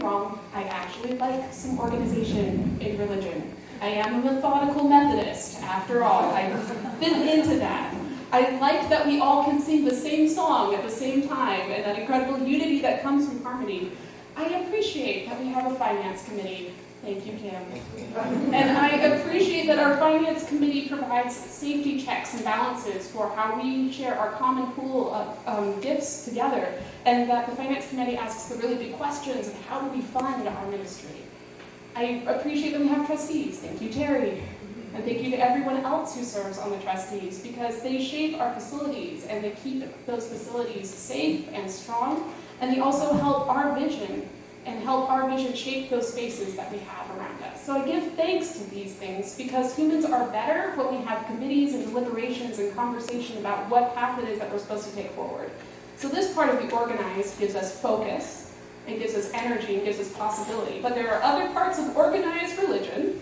wrong, I actually like some organization in religion. I am a methodical Methodist, after all. I fit into that. I like that we all can sing the same song at the same time, and that incredible unity that comes from harmony. I appreciate that we have a finance committee. Thank you, Kim. And I appreciate that our finance committee provides safety checks and balances for how we share our common pool of gifts together, and that the finance committee asks the really big questions of how do we fund our ministry. I appreciate that we have trustees. Thank you, Terry. And thank you to everyone else who serves on the trustees, because they shape our facilities and they keep those facilities safe and strong, and they also help our vision shape those spaces that we have around us. So I give thanks to these things because humans are better when we have committees and deliberations and conversation about what path it is that we're supposed to take forward. So this part of the organized gives us focus, it gives us energy, and gives us possibility. But there are other parts of organized religion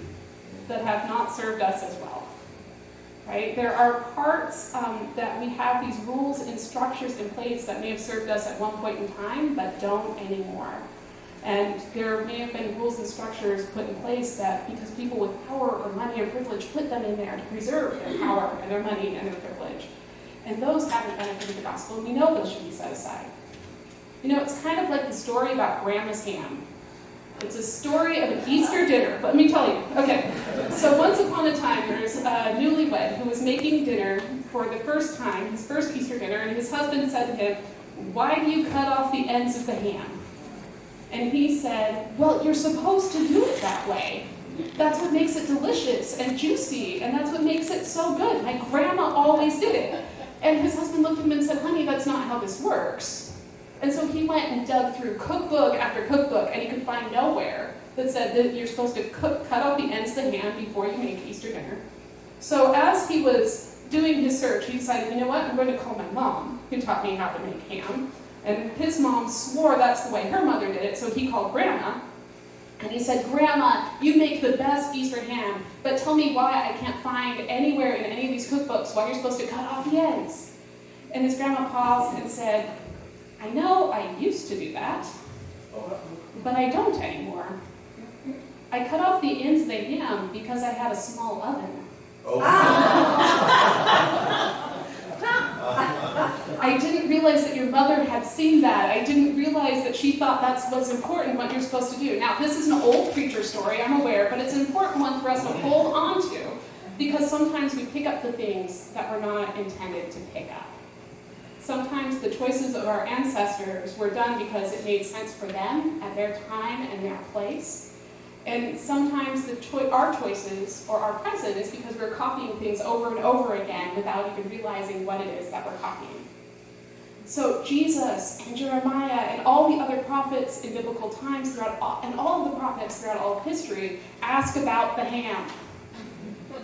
that have not served us as well. Right? There are parts that we have these rules and structures in place that may have served us at one point in time, but don't anymore. And there may have been rules and structures put in place that because people with power or money or privilege put them in there to preserve their power and their money and their privilege. And those haven't benefited the gospel, and we know those should be set aside. You know, it's kind of like the story about Grandma's ham. It's a story of an Easter dinner, let me tell you. Okay, so once upon a time, there was a newlywed who was making dinner for the first time, his first Easter dinner, and his husband said to him, "Why do you cut off the ends of the ham?" And he said, "Well, you're supposed to do it that way. That's what makes it delicious and juicy, and that's what makes it so good. My grandma always did it." And his husband looked at him and said, "Honey, that's not how this works." And so he went and dug through cookbook after cookbook, and he could find nowhere that said that you're supposed to cut off the ends of the ham before you make Easter dinner. So as he was doing his search, he decided, you know what, I'm going to call my mom, who taught me how to make ham. And his mom swore that's the way her mother did it, so he called Grandma. And he said, "Grandma, you make the best Easter ham, but tell me why I can't find anywhere in any of these cookbooks why you're supposed to cut off the ends." And his grandma paused and said, "I know I used to do that, but I don't anymore. I cut off the ends of the ham because I had a small oven." "I didn't realize that your mother had seen that. I didn't realize that she thought that's what's important, what you're supposed to do." Now, this is an old preacher story, I'm aware, but it's an important one for us to hold on to, because sometimes we pick up the things that we're not intended to pick up. Sometimes the choices of our ancestors were done because it made sense for them at their time and their place. And sometimes our choices or our present is because we're copying things over and over again without even realizing what it is that we're copying. So Jesus and Jeremiah and all the other prophets in biblical times and all of the prophets throughout all of history ask about the ham.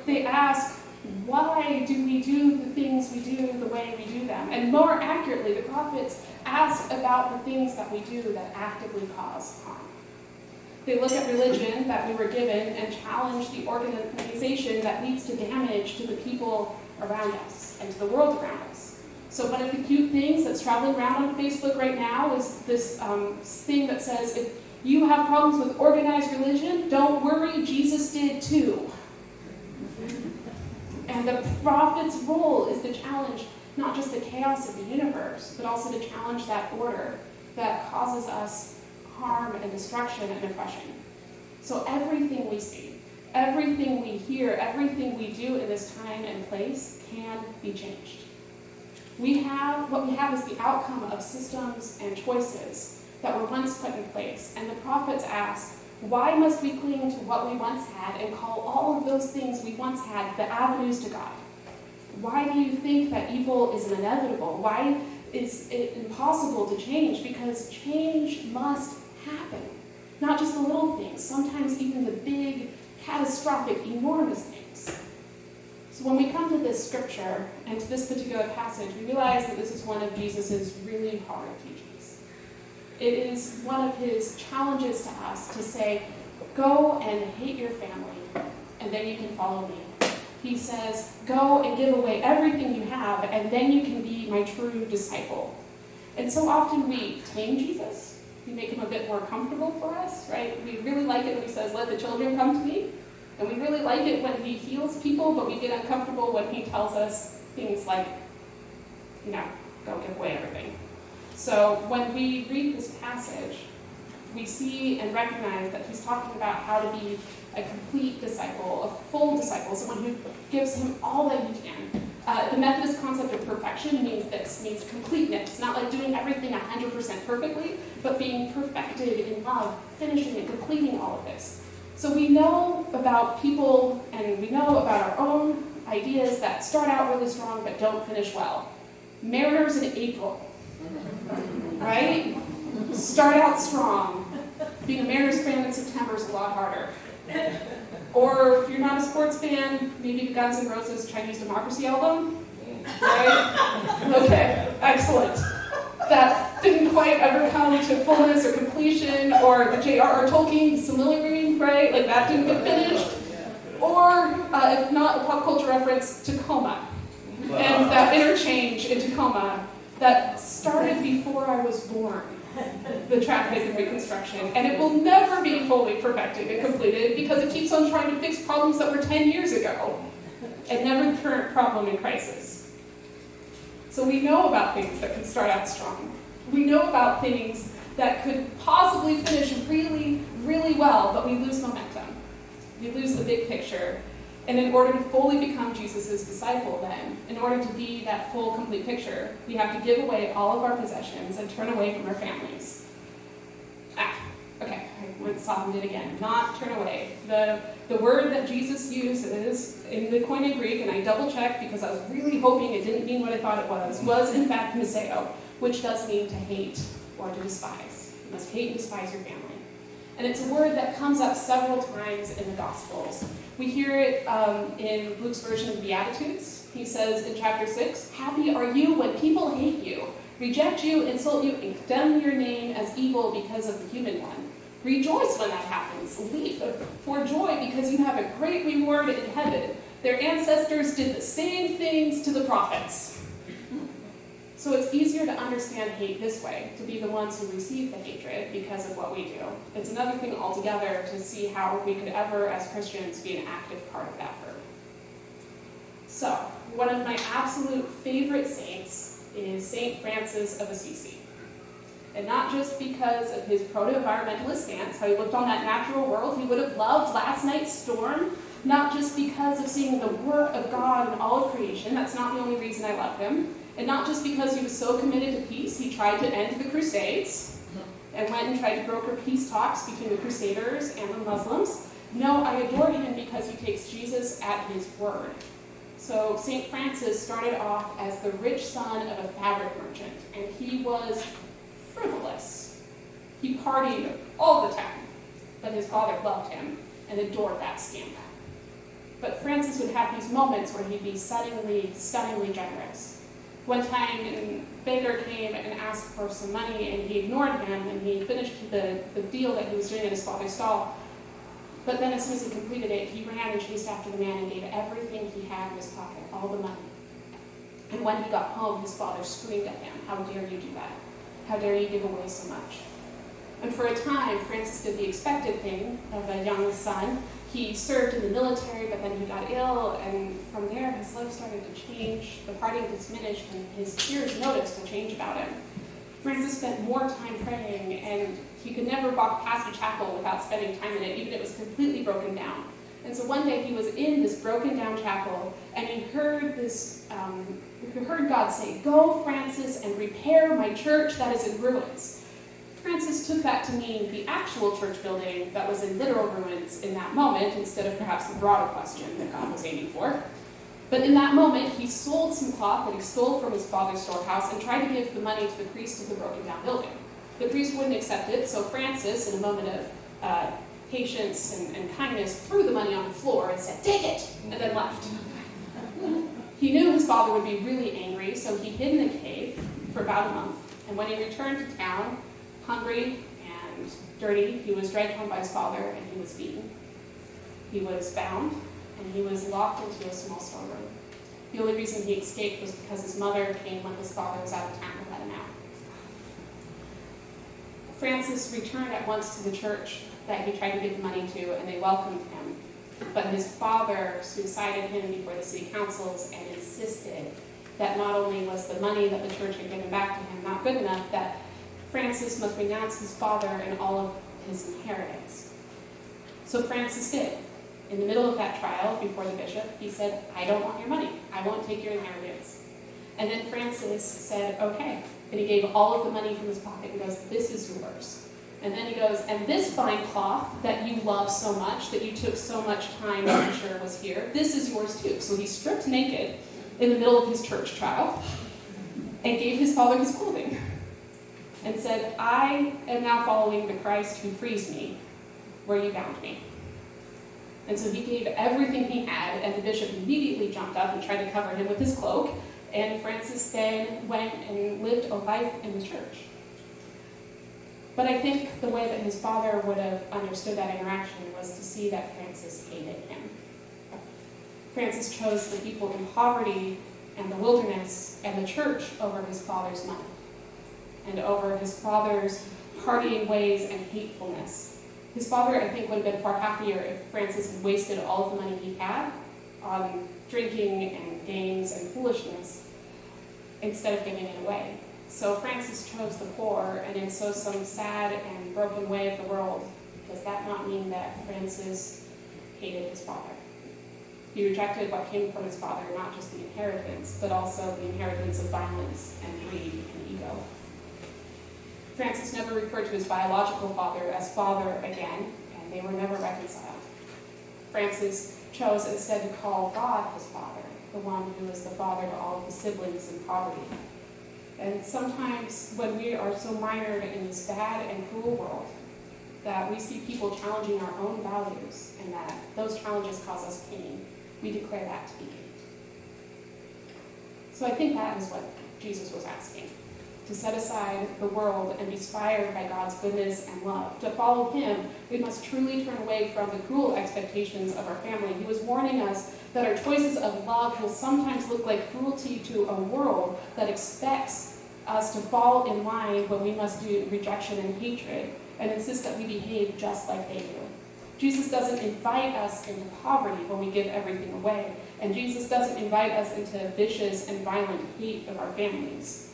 They ask, why do we do the things we do the way we do them? And more accurately, the prophets ask about the things that we do that actively cause harm. They look at religion that we were given and challenge the organization that leads to damage to the people around us and to the world around us. So one of the cute things that's traveling around on Facebook right now is this thing that says, if you have problems with organized religion, don't worry, Jesus did too. And the prophet's role is to challenge not just the chaos of the universe, but also to challenge that order that causes us harm and destruction and oppression. So everything we see, everything we hear, everything we do in this time and place can be changed. What we have is the outcome of systems and choices that were once put in place. And the prophets ask, why must we cling to what we once had and call all of those things we once had the avenues to God? Why do you think that evil is inevitable? Why is it impossible to change? Because change must happen. Not just the little things, sometimes even the big, catastrophic, enormous things. So when we come to this scripture and to this particular passage, we realize that this is one of Jesus' really hard teachings. It is one of his challenges to us to say, go and hate your family, and then you can follow me. He says, go and give away everything you have, and then you can be my true disciple. And so often we tame Jesus, We make him a bit more comfortable for us, right? We really like it when he says, let the children come to me. And we really like it when he heals people, but we get uncomfortable when he tells us things like, go give away everything. So when we read this passage, we see and recognize that he's talking about how to be a complete disciple, a full disciple, someone who gives him all that he can. The Methodist concept of perfection means completeness, not like doing everything 100% perfectly, but being perfected in love, finishing and completing all of this. So we know about people and we know about our own ideas that start out really strong but don't finish well. Mariners in April, right? Start out strong. Being a Mariners fan in September is a lot harder. Or if you're not a sports fan, maybe the Guns N' Roses Chinese Democracy album, right? Okay, excellent. That didn't quite ever come to fullness or completion, or the J.R.R. Tolkien Silmarillion, right? Like that didn't get finished. Or, if not a pop culture reference, Tacoma. And that interchange in Tacoma that started before I was born. The traffic and reconstruction, and it will never be fully perfected and completed because it keeps on trying to fix problems that were 10 years ago, and never the current problem in crisis. So we know about things that can start out strong. We know about things that could possibly finish really, really well, but we lose momentum. We lose the big picture. And in order to fully become Jesus' disciple then, in order to be that full, complete picture, we have to give away all of our possessions and turn away from our families. Okay, I went and softened it again. Not turn away. The word that Jesus uses in the Koine Greek, and I double-checked because I was really hoping it didn't mean what I thought it was in fact miseo, which does mean to hate or to despise. You must hate and despise your family. And it's a word that comes up several times in the Gospels. We hear it in Luke's version of the Beatitudes. He says in chapter 6, "Happy are you when people hate you, reject you, insult you, and condemn your name as evil because of the human one. Rejoice when that happens. Leap for joy because you have a great reward in heaven. Their ancestors did the same things to the prophets." So it's easier to understand hate this way, to be the ones who receive the hatred because of what we do. It's another thing altogether to see how we could ever, as Christians, be an active part of that verb. So, one of my absolute favorite saints is St. Francis of Assisi. And not just because of his proto-environmentalist stance, how he looked on that natural world he would have loved last night's storm, not just because of seeing the work of God in all of creation, that's not the only reason I love him, and not just because he was so committed to peace, he tried to end the Crusades, and went and tried to broker peace talks between the Crusaders and the Muslims. No, I adore him because he takes Jesus at his word. So St. Francis started off as the rich son of a fabric merchant, and he was frivolous. He partied all the time, but his father loved him and adored that scamp. But Francis would have these moments where he'd be stunningly generous. One time, a beggar came and asked for some money, and he ignored him, and he finished the deal that he was doing at his father's stall. But then as soon as he completed it, he ran and chased after the man and gave everything he had in his pocket, all the money. And when he got home, his father screamed at him, "How dare you do that? How dare you give away so much?" And for a time, Francis did the expected thing of a young son. He served in the military, but then he got ill, and from there his life started to change. The partying diminished, and his peers noticed the change about him. Francis spent more time praying, and he could never walk past a chapel without spending time in it, even if it was completely broken down. And so one day he was in this broken down chapel, and he heard God say, "Go, Francis, and repair my church that is in ruins." Francis took that to mean the actual church building that was in literal ruins in that moment, instead of perhaps the broader question that God was aiming for. But in that moment, he sold some cloth that he stole from his father's storehouse and tried to give the money to the priest of the broken down building. The priest wouldn't accept it, so Francis, in a moment of patience and kindness, threw the money on the floor and said, "Take it," and then left. He knew his father would be really angry, so he hid in a cave for about a month. And when he returned to town, hungry and dirty, he was dragged home by his father and he was beaten. He was bound and he was locked into a small storeroom. The only reason he escaped was because his mother came when his father was out of town and let him out. Francis returned at once to the church that he tried to give money to, and they welcomed him. But his father suicided him before the city councils and insisted that not only was the money that the church had given back to him not good enough, that Francis must renounce his father and all of his inheritance. So Francis did. In the middle of that trial, before the bishop, he said, I don't want your money. I won't take your inheritance. And then Francis said, okay. And he gave all of the money from his pocket and goes, this is yours. And then he goes, and this fine cloth that you love so much, that you took so much time to ensure was here, this is yours too. So he stripped naked in the middle of his church trial and gave his father his clothing and said, I am now following the Christ who frees me where you bound me. And so he gave everything he had, and the bishop immediately jumped up and tried to cover him with his cloak, and Francis then went and lived a life in the church. But I think the way that his father would have understood that interaction was to see that Francis hated him. Francis chose the people in poverty and the wilderness and the church over his father's money, and over his father's partying ways and hatefulness. His father, I think, would have been far happier if Francis had wasted all of the money he had on drinking and games and foolishness instead of giving it away. So Francis chose the poor, and in so some sad and broken way of the world, does that not mean that Francis hated his father? He rejected what came from his father, not just the inheritance, but also the inheritance of violence and greed and ego. Francis never referred to his biological father as father again, and they were never reconciled. Francis chose instead to call God his father, the one who is the father to all of his siblings in poverty. And sometimes when we are so mired in this bad and cruel world, that we see people challenging our own values, and that those challenges cause us pain, we declare that to be hate. So I think that is what Jesus was asking. To set aside the world and be inspired by God's goodness and love. To follow him, we must truly turn away from the cruel expectations of our family. He was warning us that our choices of love will sometimes look like cruelty to a world that expects us to fall in line when we must do rejection and hatred and insist that we behave just like they do. Jesus doesn't invite us into poverty when we give everything away, and Jesus doesn't invite us into vicious and violent hate of our families,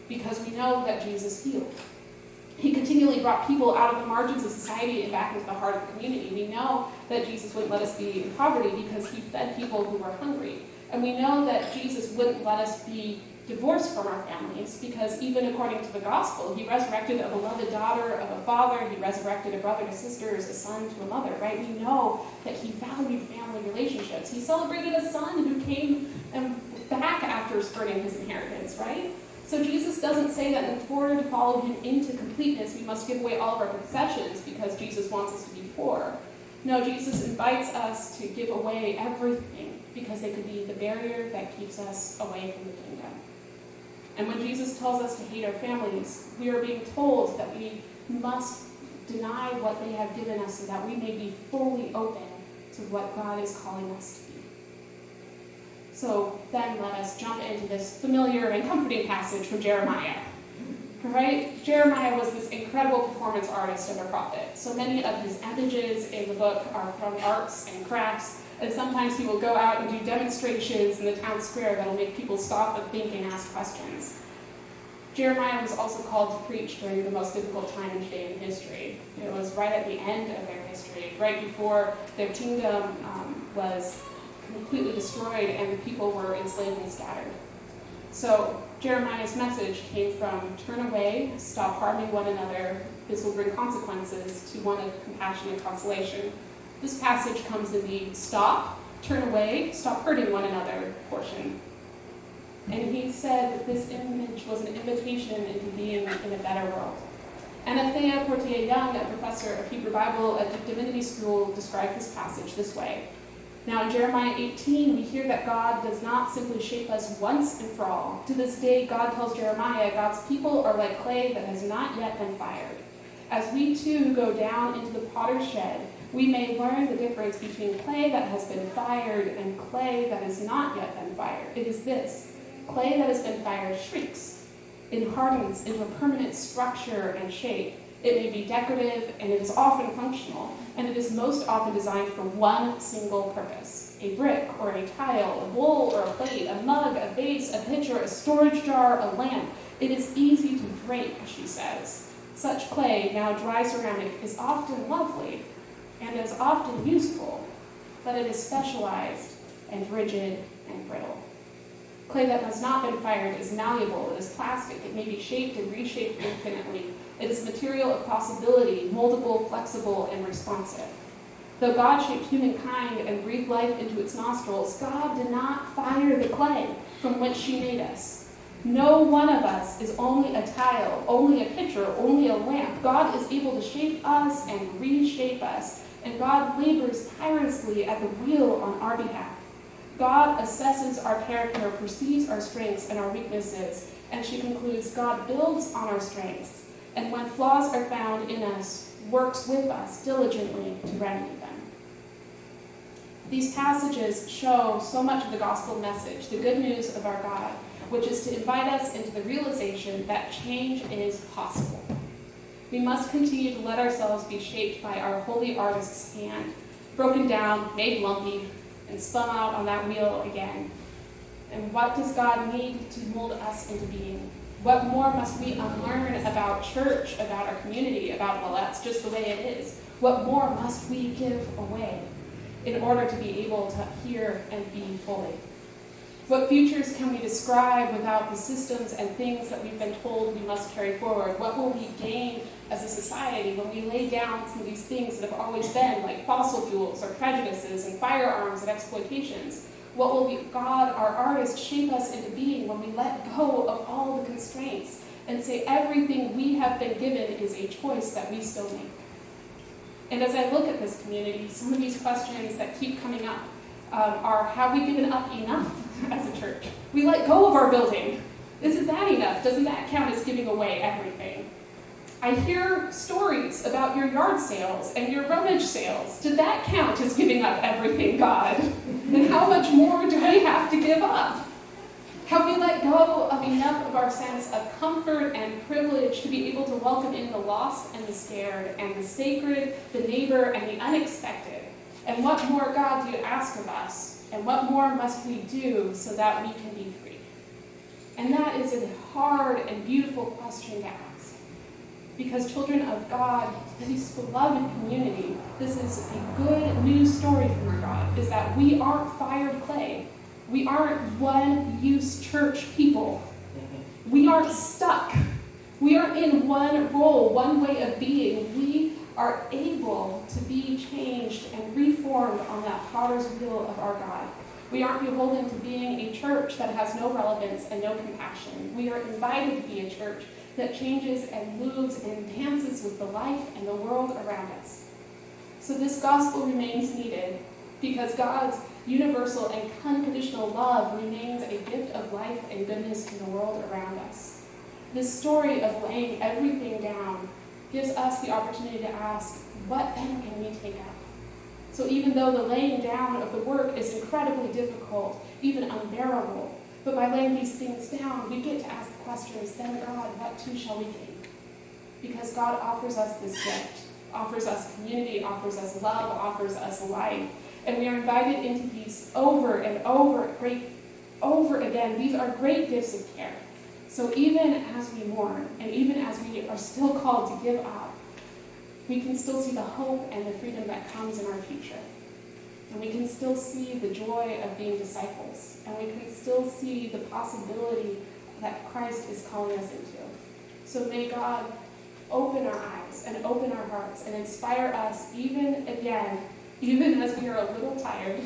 because we know that Jesus healed. He continually brought people out of the margins of society and back into the heart of the community. We know that Jesus wouldn't let us be in poverty because he fed people who were hungry. And we know that Jesus wouldn't let us be divorced from our families because even according to the gospel, he resurrected a beloved daughter of a father, he resurrected a brother to sisters, a son to a mother, right? We know that he valued family relationships. He celebrated a son who came back after spurning his inheritance, right? So Jesus doesn't say that in order to follow him into completeness, we must give away all of our possessions because Jesus wants us to be poor. No, Jesus invites us to give away everything because they could be the barrier that keeps us away from the kingdom. And when Jesus tells us to hate our families, we are being told that we must deny what they have given us so that we may be fully open to what God is calling us to be. So then let us jump into this familiar and comforting passage from Jeremiah. Right? Jeremiah was this incredible performance artist and a prophet. So many of his images in the book are from arts and crafts, and sometimes he will go out and do demonstrations in the town square that'll make people stop and think and ask questions. Jeremiah was also called to preach during the most difficult time in Judean history. It was right at the end of their history, right before their kingdom was completely destroyed and the people were enslaved and scattered. So Jeremiah's message came from turn away, stop harming one another, this will bring consequences, to one of compassion and consolation. This passage comes in the stop, turn away, stop hurting one another portion. And he said that this image was an invitation into being in a better world. Anathea Portier-Young, a professor of Hebrew Bible at Duke Divinity School, described this passage this way. Now in Jeremiah 18, we hear that God does not simply shape us once and for all. To this day, God tells Jeremiah, God's people are like clay that has not yet been fired. As we too go down into the potter's shed, we may learn the difference between clay that has been fired and clay that has not yet been fired. It is this: clay that has been fired shrinks, it hardens into a permanent structure and shape, It may be decorative, and it is often functional, and it is most often designed for one single purpose: a brick or a tile, a bowl or a plate, a mug, a vase, a pitcher, a storage jar, a lamp. It is easy to break, she says. Such clay, now dry ceramic, is often lovely and is often useful, but it is specialized and rigid and brittle. Clay that has not been fired is malleable, it is plastic, it may be shaped and reshaped infinitely. It is material of possibility, moldable, flexible, and responsive. Though God shaped humankind and breathed life into its nostrils, God did not fire the clay from which she made us. No one of us is only a tile, only a pitcher, only a lamp. God is able to shape us and reshape us, and God labors tirelessly at the wheel on our behalf. God assesses our character, perceives our strengths and our weaknesses, and she concludes, God builds on our strengths, and when flaws are found in us, works with us diligently to remedy them. These passages show so much of the gospel message, the good news of our God, which is to invite us into the realization that change is possible. We must continue to let ourselves be shaped by our holy artist's hand, broken down, made lumpy, and spun out on that wheel again. And what does God need to mold us into being? What more must we unlearn about church, about our community, about, well, that's just the way it is? What more must we give away in order to be able to hear and be fully? What futures can we describe without the systems and things that we've been told we must carry forward? What will we gain as a society when we lay down some of these things that have always been, like fossil fuels or prejudices and firearms and exploitations? What will God, our artist, shape us into being when we let go of all the constraints and say everything we have been given is a choice that we still make? And as I look at this community, some of these questions that keep coming up are, have we given up enough as a church? We let go of our building. Isn't that enough? Doesn't that count as giving away everything? I hear stories about your yard sales and your rummage sales. Did that count as giving up everything, God? And how much more do we have to give up? Have we let go of enough of our sense of comfort and privilege to be able to welcome in the lost and the scared and the sacred, the neighbor, and the unexpected? And what more, God, do you ask of us? And what more must we do so that we can be free? And that is a hard and beautiful question to ask. Because children of God, this beloved community, this is a good news story from our God, is that we aren't fired clay. We aren't one-use church people. We aren't stuck. We aren't in one role, one way of being. We are able to be changed and reformed on that potter's wheel of our God. We aren't beholden to being a church that has no relevance and no compassion. We are invited to be a church that changes and moves and dances with the life and the world around us. So this gospel remains needed because God's universal and unconditional love remains a gift of life and goodness in the world around us. This story of laying everything down gives us the opportunity to ask, what then can we take up? So even though the laying down of the work is incredibly difficult, even unbearable, but by laying these things down, we get to ask the questions, then God, what too shall we gain? Because God offers us this gift, offers us community, offers us love, offers us life. And we are invited into these over and over again. These are great gifts of care. So even as we mourn, and even as we are still called to give up, we can still see the hope and the freedom that comes in our future. And we can still see the joy of being disciples. And we can still see the possibility that Christ is calling us into. So may God open our eyes and open our hearts and inspire us even again, even as we are a little tired,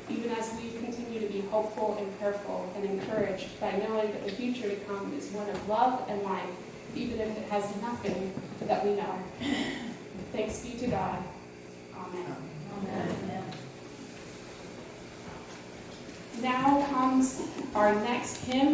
even as we continue to be hopeful and prayerful and encouraged by knowing that the future to come is one of love and life, even if it has nothing that we know. Thanks be to God. Amen. Amen. Now comes our next hymn.